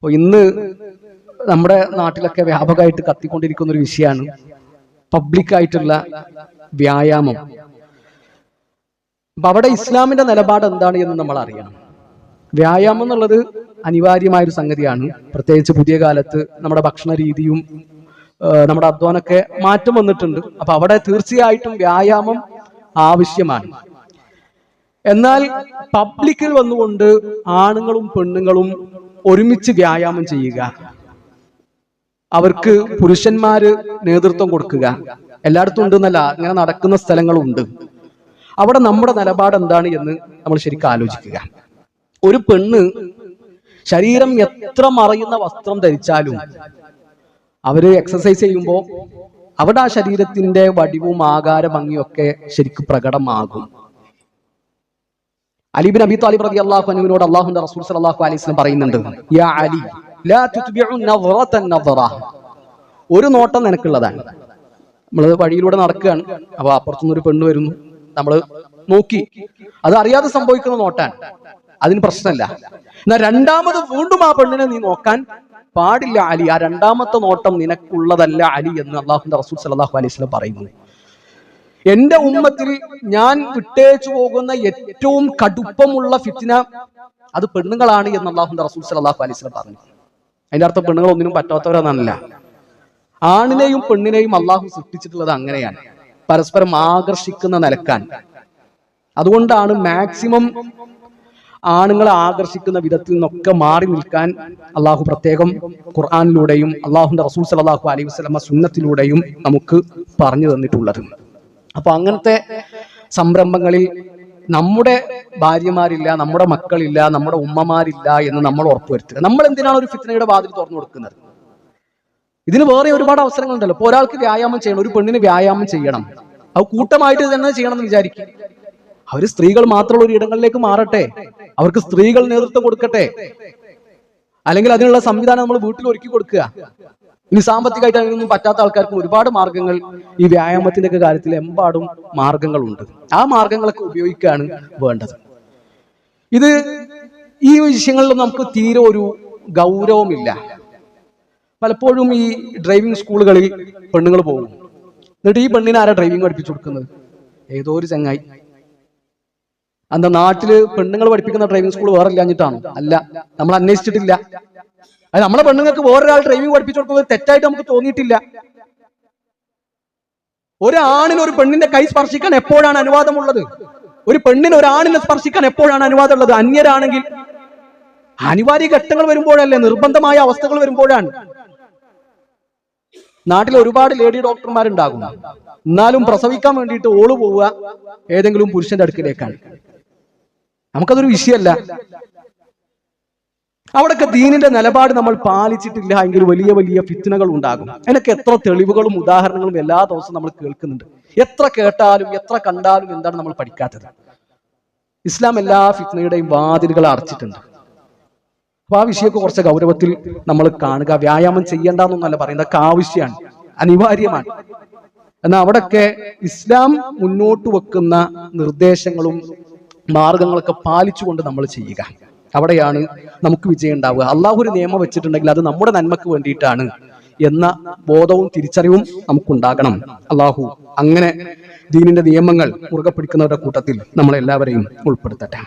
അപ്പോൾ ഇന്ന് നമ്മുടെ നാട്ടിലൊക്കെ വ്യാപകമായിട്ട് കത്തിക്കൊണ്ടിരിക്കുന്ന ഒരു വിഷയമാണ് പബ്ലിക്കായിട്ടുള്ള വ്യായാമം. അപ്പൊ അവിടെ ഇസ്ലാമിന്റെ നിലപാട് എന്താണ് എന്ന് നമ്മൾ അറിയണം. വ്യായാമം എന്നുള്ളത് അനിവാര്യമായൊരു സംഗതിയാണ്. പ്രത്യേകിച്ച് പുതിയ കാലത്ത് നമ്മുടെ ഭക്ഷണ രീതിയും നമ്മുടെ അധ്വാനമൊക്കെ മാറ്റം വന്നിട്ടുണ്ട്. അപ്പൊ അവിടെ തീർച്ചയായിട്ടും വ്യായാമം ആവശ്യമാണ്. എന്നാൽ പബ്ലിക്കിൽ വന്നുകൊണ്ട് ആണുങ്ങളും പെണ്ണുങ്ങളും ഒരുമിച്ച് വ്യായാമം ചെയ്യുക, അവർക്ക് പുരുഷന്മാര് നേതൃത്വം കൊടുക്കുക, എല്ലായിടത്തും ഉണ്ടെന്നല്ല, ഇങ്ങനെ നടക്കുന്ന സ്ഥലങ്ങളുണ്ട്. അവിടെ നമ്മുടെ നിലപാട് എന്താണ് എന്ന് നമ്മൾ ശരിക്കും ആലോചിക്കുക. ഒരു പെണ്ണ് ശരീരം എത്ര മറയുന്ന വസ്ത്രം ധരിച്ചാലും അവര് എക്സസൈസ് ചെയ്യുമ്പോൾ അവിടെ ആ ശരീരത്തിന്റെ വടിവും ആകാര ഭംഗിയും ഒക്കെ ശരിക്കും പ്രകടമാകും. അലി ബിൻ അബി താലിബ് റളിയല്ലാഹു അൻഹുവിനോട് അല്ലാഹുവിന്റെ റസൂൽ സ്വല്ലല്ലാഹു അലൈഹി വസല്ലം പറയുന്നുണ്ട്, യാ അലി ലാ തുത്ബിഉ നദ്റതൻ നദ്റ. ഒരു നോട്ടം നിനക്കുള്ളതാണ്. നമ്മൾ വഴിയിലൂടെ നടക്കുകയാണ്, അപ്പൊ അപ്പുറത്തുനിന്ന് ഒരു പെണ്ണ് വരുന്നു, നമ്മൾ നോക്കി, അത് അറിയാതെ സംഭവിക്കുന്ന നോട്ടാണ്, അതിന് പ്രശ്നമല്ല. എന്നാൽ രണ്ടാമത് വീണ്ടും ആ പെണ്ണിനെ നീ നോക്കാൻ പാടില്ല അലി, ആ രണ്ടാമത്തെ നോട്ടം നിനക്കുള്ളതല്ല അലി എന്ന് അല്ലാഹുവിന്റെ റസൂൽ സ്വല്ലല്ലാഹു അലൈഹി വസല്ലം പറയുന്നു. എന്റെ ഉമ്മത്തിൽ ഞാൻ വിട്ടേച്ചു പോകുന്ന ഏറ്റവും കടുപ്പമുള്ള ഫിത്ന അത് പെണ്ണുങ്ങളാണ് എന്ന് അല്ലാഹുവിന്റെ റസൂൽ സ്വല്ലല്ലാഹു അലൈഹി വസല്ലം പറഞ്ഞു. അതിന്റെ അർത്ഥം പെണ്ണുങ്ങൾ ഒന്നിനും പറ്റാത്തവരാണെന്നല്ല. ആണിനെയും പെണ്ണിനെയും അള്ളാഹു സൃഷ്ടിച്ചിട്ടുള്ളത് അങ്ങനെയാണ്, പരസ്പരം ആകർഷിക്കുന്ന നിലക്കാൻ. അതുകൊണ്ടാണ് മാക്സിമം ആണുങ്ങളെ ആകർഷിക്കുന്ന വിധത്തിൽ നിന്നൊക്കെ മാറി നിൽക്കാൻ അള്ളാഹു പ്രത്യേകം ഖുർആനിലൂടെയും അള്ളാഹുവിന്റെ റസൂൽ സ്വല്ലല്ലാഹു അലൈഹി വസല്ലം സുന്നത്തിലൂടെയും നമുക്ക് പറഞ്ഞു തന്നിട്ടുള്ളത്. അപ്പൊ അങ്ങനത്തെ സംരംഭങ്ങളിൽ നമ്മുടെ ഭാര്യമാരില്ല, നമ്മുടെ മക്കളില്ല, നമ്മുടെ ഉമ്മമാരില്ല എന്ന് നമ്മൾ ഉറപ്പുവരുത്തുക. നമ്മൾ എന്തിനാണ് ഒരു ഫിത്നയുടെ വാതിൽ തുറന്നു കൊടുക്കുന്നത്? ഇതിന് വേറെ ഒരുപാട് അവസരങ്ങളുണ്ടല്ലോ. ഇപ്പൊ ഒരാൾക്ക് വ്യായാമം ചെയ്യണം, ഒരു പെണ്ണിന് വ്യായാമം ചെയ്യണം, അത് കൂട്ടമായിട്ട് തന്നെ ചെയ്യണം എന്ന് വിചാരിക്കും. അവര് സ്ത്രീകൾ മാത്രമുള്ള ഒരു ഇടങ്ങളിലേക്ക് മാറട്ടെ, അവർക്ക് സ്ത്രീകൾ നേതൃത്വം കൊടുക്കട്ടെ, അല്ലെങ്കിൽ അതിനുള്ള സംവിധാനം നമ്മൾ വീട്ടിൽ ഒരുക്കി കൊടുക്കുക. ഇനി സാമ്പത്തികമായിട്ട് അതിനൊന്നും പറ്റാത്ത ആൾക്കാർക്ക് ഒരുപാട് മാർഗങ്ങൾ ഈ വ്യായാമത്തിന്റെ ഒക്കെ കാര്യത്തിൽ എമ്പാടും മാർഗങ്ങളുണ്ട്. ആ മാർഗങ്ങളൊക്കെ ഉപയോഗിക്കുകയാണ് വേണ്ടത്. ഈ വിഷയങ്ങളിൽ നമുക്ക് തീരെ ഒരു ഗൗരവമില്ല. പലപ്പോഴും ഈ ഡ്രൈവിംഗ് സ്കൂളുകളിൽ പെണ്ണുങ്ങൾ പോകും, എന്നിട്ട് ഈ പെണ്ണിനെ ആരാ ഡ്രൈവിംഗ് പഠിപ്പിച്ചു കൊടുക്കുന്നത്? ഏതോ ഒരു ചങ്ങായി. അന്ത നാട്ടില് പെണ്ണുങ്ങൾ പഠിപ്പിക്കുന്ന ഡ്രൈവിംഗ് സ്കൂൾ വേറെ ഇല്ലാഞ്ഞിട്ടാണോ? അല്ല, നമ്മൾ അന്വേഷിച്ചിട്ടില്ല. അത് നമ്മളെ പെണ്ണുങ്ങൾക്ക് വേറൊരാൾ ഡ്രൈവിംഗ് പഠിപ്പിച്ചു കൊടുക്കുന്നത് തെറ്റായിട്ട് നമുക്ക് തോന്നിയിട്ടില്ല. ഒരാണിന് ഒരു പെണ്ണിന്റെ കൈ സ്പർശിക്കാൻ എപ്പോഴാണ് അനുവാദമുള്ളത്? ഒരു പെണ്ണിന് ഒരാണിനെ സ്പർശിക്കാൻ എപ്പോഴാണ് അനുവാദമുള്ളത്? അന്യരാണെങ്കിൽ അനിവാര്യ ഘട്ടങ്ങൾ വരുമ്പോഴല്ലേ, നിർബന്ധമായ അവസ്ഥകൾ വരുമ്പോഴാണ്. നാട്ടിൽ ഒരുപാട് ലേഡി ഡോക്ടർമാരുണ്ടാകും, എന്നാലും പ്രസവിക്കാൻ വേണ്ടിയിട്ട് ഓള് പോവുക ഏതെങ്കിലും പുരുഷന്റെ അടുക്കിലേക്കാണ്. നമുക്കതൊരു വിഷയമല്ല. അവിടൊക്കെ ദീനിന്റെ നിലപാട് നമ്മൾ പാലിച്ചിട്ടില്ല എങ്കിൽ വലിയ വലിയ ഫിത്നകൾ ഉണ്ടാകും. അതിനൊക്കെ എത്ര തെളിവുകളും ഉദാഹരണങ്ങളും എല്ലാ ദിവസവും നമ്മൾ കേൾക്കുന്നുണ്ട്. എത്ര കേട്ടാലും എത്ര കണ്ടാലും എന്താണ് നമ്മൾ പഠിക്കാത്തത്? ഇസ്ലാം എല്ലാ ഫിത്നയുടെയും വാതിലുകൾ അടച്ചിട്ടുണ്ട്. അപ്പൊ ആ വിഷയമൊക്കെ കുറച്ച് ഗൗരവത്തിൽ നമ്മൾ കാണുക. വ്യായാമം ചെയ്യേണ്ടെന്നൊന്നല്ല പറയുന്നത്, അതൊക്കെ ആവശ്യമാണ്, അനിവാര്യമാണ്. എന്നാൽ അവിടൊക്കെ ഇസ്ലാം മുന്നോട്ട് വെക്കുന്ന നിർദ്ദേശങ്ങളും മാർഗങ്ങളൊക്കെ പാലിച്ചുകൊണ്ട് നമ്മൾ ചെയ്യുക. അവിടെയാണ് നമുക്ക് വിജയം ഉണ്ടാവുക. അള്ളാഹു ഒരു നിയമം വെച്ചിട്ടുണ്ടെങ്കിൽ അത് നമ്മുടെ നന്മക്ക് വേണ്ടിയിട്ടാണ് എന്ന ബോധവും തിരിച്ചറിവും നമുക്കുണ്ടാകണം. അള്ളാഹു അങ്ങനെ ദീനിന്റെ നിയമങ്ങൾ മുറുകെ പിടിക്കുന്നവരുടെ കൂട്ടത്തിൽ നമ്മളെല്ലാവരെയും ഉൾപ്പെടുത്തട്ടെ.